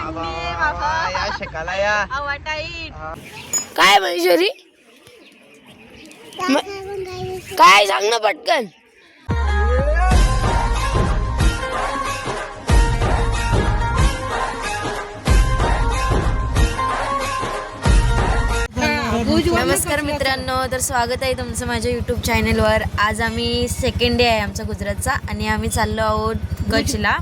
या शिकायला या काय महेश्वरी काय सांग ना पटकन. नमस्कार मित्रांनो, तर स्वागत आहे तुमचं माझ्या यूट्यूब चॅनलवर. आज आम्ही सेकंड डे आहे आमचा गुजरातचा आणि आम्ही चाललो आहोत कच्छला.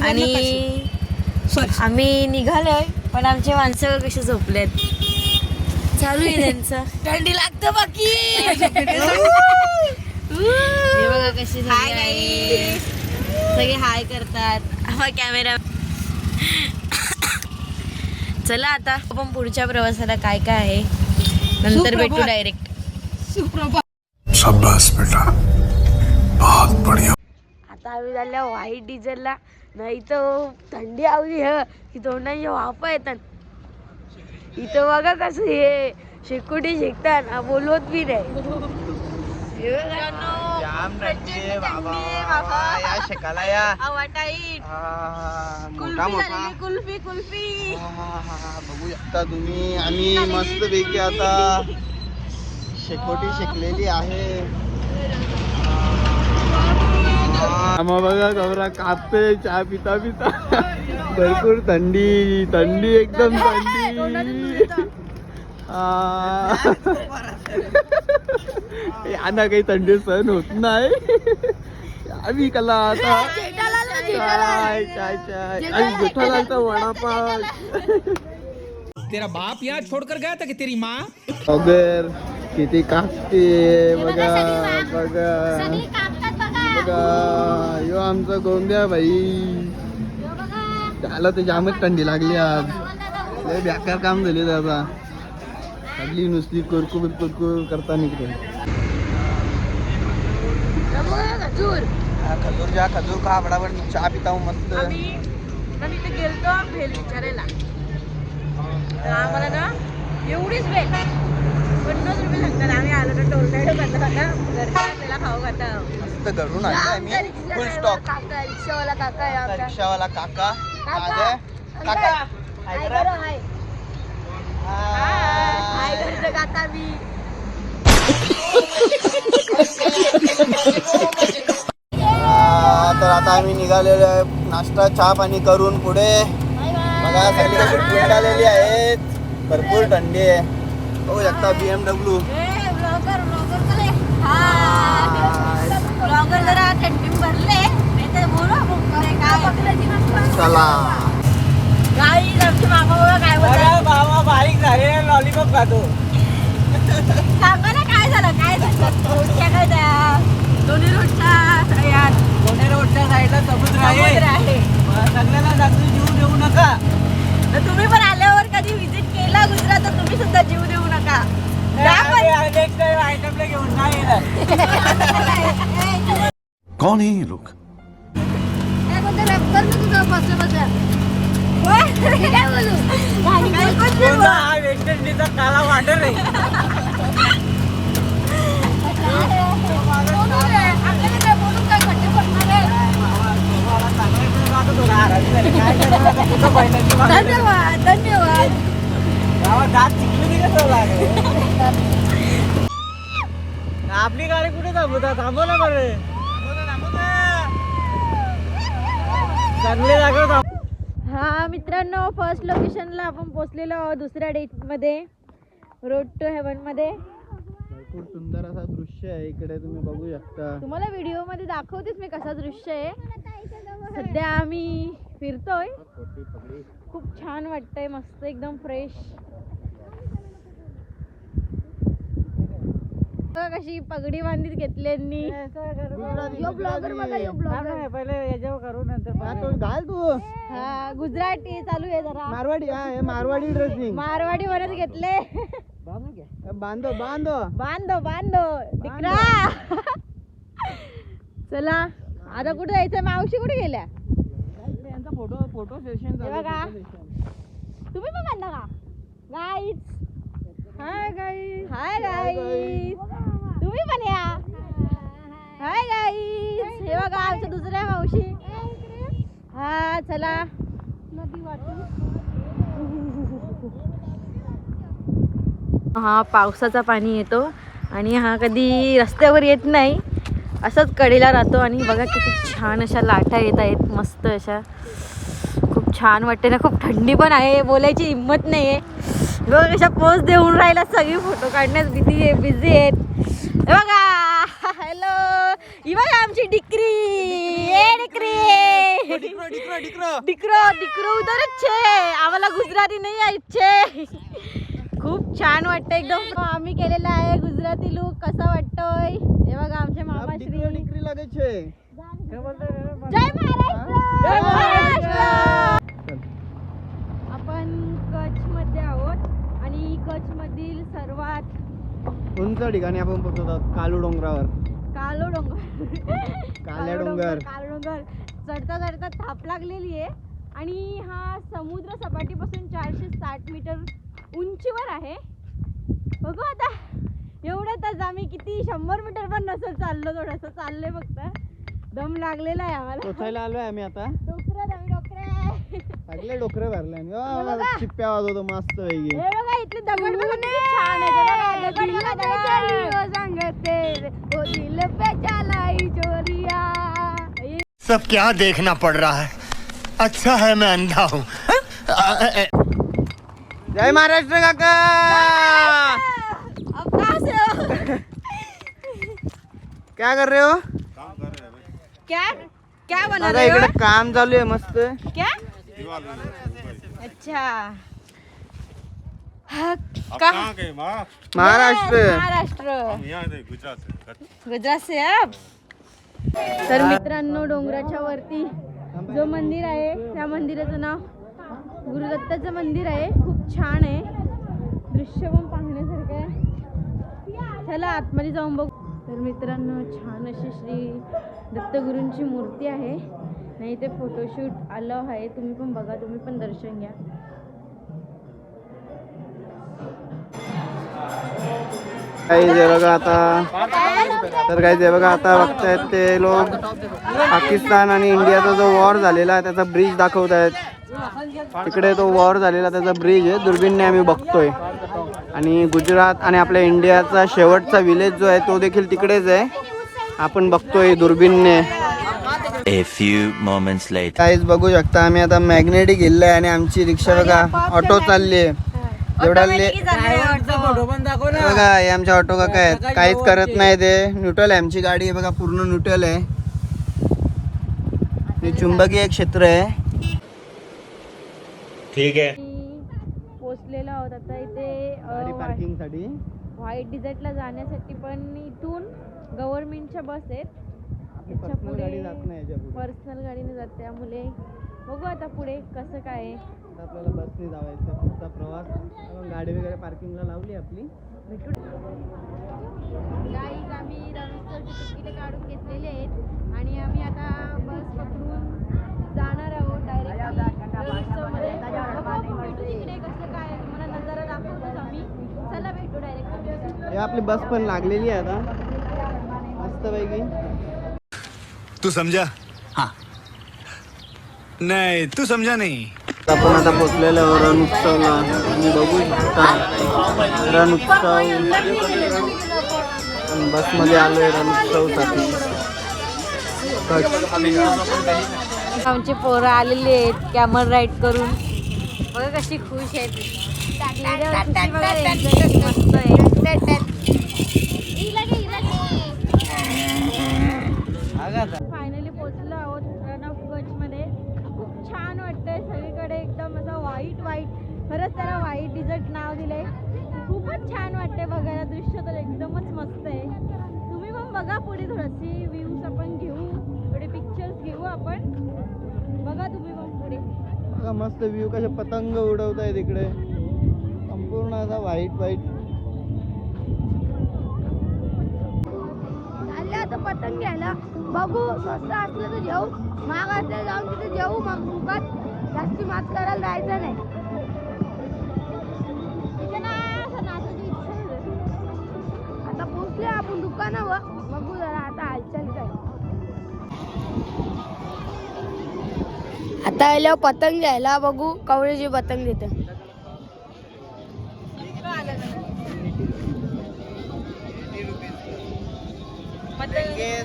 आणि आम्ही निघालोय पण आमचे माणसं कशी झोपलेत, चालू आहे त्यांचं. थंडी लागतं बाकी. हे बघा कशी सगळे हाय करतात कॅमेरा. चला आता आपण पुढच्या प्रवासाला काय काय आहे नंतर भेटू डायरेक्ट. शाबाश बेटा, बहुत बढ़िया. आता आम्ही झाल्या व्हाईट डिझेलला. नाही तर थंडी आवली ह की तोंडाची वाफा येतात. इथं बघा कसं हे शेकोटी शेकतात, बोलवत बी नाही. जाम रंगे बाबा या शिकायला या मोठा मोठा कुल्फी कुल्फी बघू शकता तुम्ही. आम्ही मस्त पैकी आता शेकोटी शेकलेली आहे. आम्हा बघा गौरा कापते चहा पिता पिता. भरपूर थंडी थंडी एकदम थंडी. यांना काही थंडी सहन होत नाही. आम्ही कला आता चाय चाय चाय आणि जेठालालचा वडापाव. तेरा बाप यहाँ छोड़कर गया था कि तेरी माँ. अगर किती कापते बघा बघा बघा. यो आमचा गोंद्या भाई. त्याला तर जामच थंडी लागली आज. लय बेकार काम झाले दादा. सगळी नुसती कुरकुर कुरकुर करता निघते. खजूर खजूर का बडाबड चहा पिता हूँ मस्त. आम्ही तिथे गेलतो भेल विचारायला. आम्हाला ना एवढीच भेल 50 रुपये सांगतात. आम्ही आलो तर टोलनाडो करता घरच्या आपल्याला खाऊ खाता. मस्त घरून आणलं आम्ही फुल स्टॉक. काका रिक्षावाला काका आहे आमचा. रिक्षावाला काका. काका काका हाय करो हाय हाय करतो काका मी. तर आता आम्ही निघालेलो आहे नाश्ता चहा पाणी करून पुढे. बघा सगळी कशी फुललेली आहेत. भरपूर थंडी आहे. बघू शकता BMW. ब्लॉगर जरा थंडी भरले नाही तर बोलू चला गाईज आमच्या मामा काय बोलतात. बाबा बारीक झाले लॉलीपॉप खातो. सांगा ना काय झालं काय झालं. रोडच्या काय त्या दोन्ही रोडच्या यात कोण्या रोडच्या साईडला समुद्र समुद्र आहे. आहे. सगळ्यांना सांगतो जीव देऊ नका. तर तुम्ही पण आल्यावर कधी व्हिजिट केला गुजरात तर तुम्ही सुद्धा जीव देऊ नका. नेक्स्ट टाइम आयटमला घेऊन नाही येणार. कौन है ये लोग? काय बोलतो रब्बर मी तुझं बसलं बसलं. काय बोलू हा वेस्ट इंडिजचा काला वाटर आहे. धन्यवाद धन्यवाद. दात चिकली कसं लागेल. आपली गाडी कुठे थांबवता. थांबव ना बरं. चांगले जागा. हा मित्रांनो, फर्स्ट लोकेशनला आपण पोहोचलेलो आहोत दुसऱ्या डेट मध्ये, रोड टू हेवन मध्ये. भरपूर सुंदर असा दृश्य आहे इकडे तुम्ही बघू शकता. तुम्हाला व्हिडिओ मध्ये दाखवतेच मी कसा दृश्य आहे. सध्या आम्ही फिरतोय. खूप छान वाटतंय, मस्त एकदम फ्रेश. कशी पगडी बांधीत घेतल्यांनी. ब्लॉगर बघा यो ब्लॉगर. पहिले याच्यावर करू नंतर घाल तू. हा गुजराती चालू आहे जरा. मारवाडी. हा हे मारवाडी ड्रेसिंग. मारवाडी वरच घेतले. बांधो बांधो बांधो बांधो तिकडा. चला आता कुठे जायचं. मावशी कुठे गेल्या. फोटो सेशन बघा तुम्ही पण बांधा का guys. Hi guys. Hi guys. तुम्ही पण या. Hi guys. हे बघा आमच्या दुसऱ्या मावशी. हा चला हा पावसाचा पाणी येतो आणि हा कधी रस्त्यावर येत नाही, असंच कडेला राहतो. आणि बघा किती छान अशा लाटा येत आहेत, मस्त अशा. खूप छान वाटते ना, खूप थंडी पण आहे, बोलायची हिंमत नाही आहे. बघा कशा पोज देऊन राहिला, सगळी फोटो काढण्यात बिझी आहेत. हे बघा, हॅलो, ही बघा आमची डिक्री. डिक्रो उधरच छे, आम्हाला गुजराती नाही यायचे. खूप छान वाटतं एकदम. आम्ही केलेला आहे गुजराती लुक, कसा वाटतोय हे बघा. आमचे मामाश्री जय महाराष्ट्र. आपण कच्छ मध्ये आहोत आणि कच्छ मधील सर्वात उंच ठिकाणी आपण पोहोचत आहोत, कालू डोंगरावर. कालो डोंगर काल्या डोंगर. कालो डोंगर चढता चढता थाप लागलेली आहे. आणि हा समुद्र सपाटीपासून 460 मीटर उंचीवर आहे. बघू आता, एवढ्यातच आम्ही किती 100 मीटर पण नसेल चाललो, थोडंसं चाललोय फक्त. दम लागलेला आहे आम्हाला. पोचायला आलोय आम्ही आता. डोकरे सगळे डोकरे भरले आणि चिप्प्या वाजवतो मस्त पैकी. हे बघा इथले दगड बघा किती छान आहे. सब क्या देखना पड़ रहा है, अच्छा है मैं अंधा हूँ. जय महाराष्ट्र काका. अब कहाँ से हो? क्या कर रहे हो? क्या क्या बना आता रहे हो? इकडे काम चालू आहे मस्त. क्या? अच्छा. कहाँ गए माँ? महाराष्ट्र. महाराष्ट्र. यहाँ से गुजरात से. गुजरात से अब. तर मित्रांनो, डोंगराच्या वरती जो मंदिर आहे त्या मंदिराचं नाव गुरुदत्ताचं मंदिर आहे. खूप छान आहे, दृश्य पण पाहण्यासारखं आहे. चला आतमध्ये जाऊन बघू. तर मित्रांनो, छान अशी श्री दत्तगुरूंची मूर्ती आहे. नाही ते फोटोशूट आलं आहे, तुम्ही पण बघा, तुम्ही पण दर्शन घ्या. काही जे बघा आता, तर काही जे बघा आता बघतायत ते लोक पाकिस्तान आणि इंडियाचा जो वॉर झालेला आहे त्याचा ब्रिज दाखवत आहेत. तिकडे तो वॉर झालेला त्याचा ब्रिज आहे, दुर्बीनने आम्ही बघतोय. आणि गुजरात आणि आपल्या इंडियाचा शेवटचा विलेज जो आहे तो देखील तिकडेच आहे, आपण बघतोय दुर्बीनने. A few moments later. काहीच बघू शकता, आम्ही आता मॅग्नेटिक गेलेलो आहे आणि आमची रिक्षा बघा ऑटो चालली आहे. जेवढा बघा हे आमच्या ऑटो काका आहेत, काहीच करत नाही ते. न्यूट्रल आहे आमची गाडी, बघा पूर्ण न्यूट्रल आहे. हे चुंबकीय क्षेत्र आहे. ठीक है. पोचलेलो आहोत आता इथे पार्किंग साठी. व्हाईट डिझर्टला जाण्यासाठी पण इथून गव्हर्नमेंटच्या बस आहेत. पर्सनल गाडी जात नाही याच्यापुढे. पर्सनल गाडीने जात, त्यामुळे बघू आता पुढे कसं काय आहे. आता आपल्याला बसने जावायचं पुढचा प्रवास. गाडी वगैरे पार्किंगला लावली आपली. भेटू. गाईज, आम्ही रणोत्सवची तिकीट काढून घेतलेली आहेत आणि आम्ही आता बस पकडून जाणार आहोत डायरेक्ट रणोत्सवमध्ये. भेटू तिकडे कसं काय मला नजारा दाखवतोच आम्ही. चला भेटू डायरेक्ट. हे आपली बस पण लागलेली आहे आता मस्त पैकी. तू समझा? हाँ. नहीं, तू समझा नहीं. आपण आता पोचलेलो रण उत्सवला. तुम्ही बघू शकता रण उत्सव. बसमध्ये आलोय रण उत्सवसाठी. आमचे पोरं आलेले आहेत कॅमल राईड करून. बघा कशी खुश आहेत. मस्त आहे. फायनली पोहोचलो आहोत रण ऑफ कच्छ मध्ये. खूप छान वाटतंय सगळीकडे, एकदम असं व्हाईट व्हाईट. खरंच त्याला व्हाईट डिझर्ट नाव दिलंय. खूपच छान वाटतंय बघायला, दृश्य तर एकदमच मस्त आहे. तुम्ही पण बघा पुढे, थोडीशी व्ह्यूज आपण घेऊ, थोडे पिक्चर्स घेऊ आपण. बघा तुम्ही पण पुढे. बघा मस्त व्ह्यू, कसे पतंग उडवत आहे तिकडे, संपूर्ण असा व्हाईट व्हाईट. आता पतंग घ्यायला बघू, स्वस्त असलं तर जेऊ, महाग असलं जाऊन तिथे जेऊ. मग दुकान जास्ती मात करायला जायचं नाही. आता पोचले आपण दुकानावर, बघू जरा आता हालचाल काय. आता आल्यावर पतंग घ्यायला बघू कवळेची पतंग देते.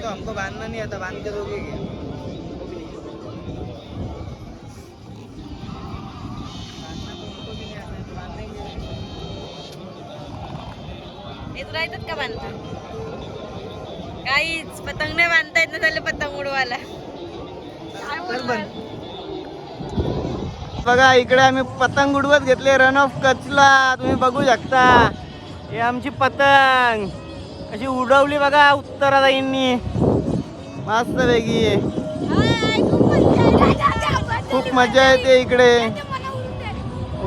तो हमको बांधना नहीं आता, बांध के दोगे क्या? हे तुला येतात का बांधता? काहीच पतंग नाही बांधता येत ना, त्याला पतंग उडवायला. बघा इकडे आम्ही पतंग उडवत घेतले रन ऑफ कचला, तुम्ही बघू शकता. हे आमची पतंग अशी उडवली बघा उत्तरादाईंनी, मस्त वेगळी. खूप मजा येते इकडे.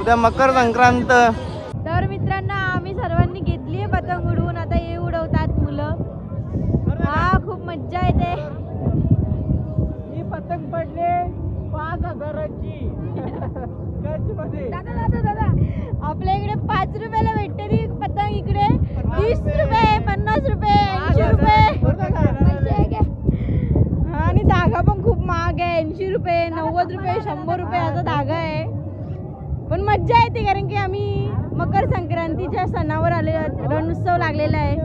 उद्या मकर संक्रांत. तर मित्रांनो आम्ही सर्वांनी घेतली आहे पतंग उडवून, आता हे उडवतात मुलं. हा खूप मज्जा येते. ही पतंग पडले 5,000ची. दादा आपल्या इकडे 5 रुपयाला भेटते ती पतंग, इकडे 30 रुपये, 50 रुपये, 80 रुपये. आणि धागा पण खूप महाग आहे, 80 रुपये, 90 रुपये, 100 रुपये असा धागा आहे. पण मज्जा येते कारण की आम्ही मकर संक्रांतीच्या सणावर आलेलो, रण उत्सव लागलेला आहे.